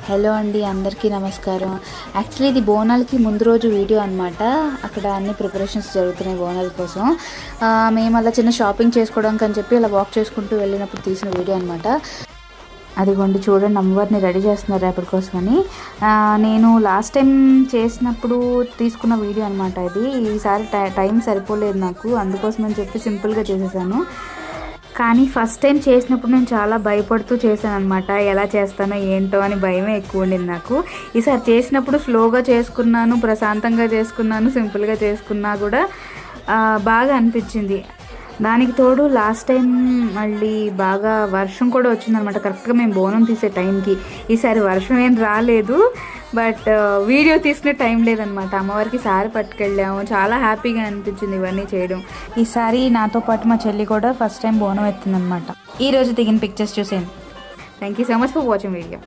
Hello అండి, అందరికీ నమస్కారం. యాక్చువల్లీ ఇది బోనాలకి ముందు రోజు వీడియో అనమాట. అక్కడ అన్ని ప్రిపరేషన్స్ జరుగుతున్నాయి బోనాల కోసం. మేము అలా చిన్న షాపింగ్ చేసుకోవడానికి అని చెప్పి అలా వాక్ చేసుకుంటూ వెళ్ళినప్పుడు తీసిన వీడియో అనమాట. అదిగోండి చూడండి, అమ్మవారిని రెడీ చేస్తున్నారు రేపటి కోసమని. నేను లాస్ట్ టైం చేసినప్పుడు తీసుకున్న వీడియో అనమాట ఇది. ఈసారి టైం సరిపోలేదు నాకు, అందుకోసమని చెప్పి సింపుల్గా చేసేసాను. కానీ ఫస్ట్ టైం చేసినప్పుడు నేను చాలా భయపడుతూ చేశాను అనమాట. ఎలా చేస్తానో ఏంటో అని భయమే ఎక్కువ ఉండింది నాకు. ఈసారి చేసినప్పుడు స్లోగా చేసుకున్నాను, ప్రశాంతంగా చేసుకున్నాను, సింపుల్గా చేసుకున్నా కూడా బాగా అనిపించింది. దానికి తోడు లాస్ట్ టైం మళ్ళీ బాగా వర్షం కూడా వచ్చిందనమాట కరెక్ట్గా మేము బోనం తీసే టైంకి. ఈసారి వర్షం ఏం రాలేదు, బట్ వీడియో తీసుకునే టైం లేదనమాట. అమ్మవారికి సారి పట్టుకెళ్ళాము, చాలా హ్యాపీగా అనిపించింది ఇవన్నీ చేయడం. ఈసారి నాతో పాటు మా చెల్లి కూడా ఫస్ట్ టైం బోనం ఎత్తిందనమాట. ఈరోజు దిగిన పిక్చర్స్ చూసాను. Thank you so much for watching video.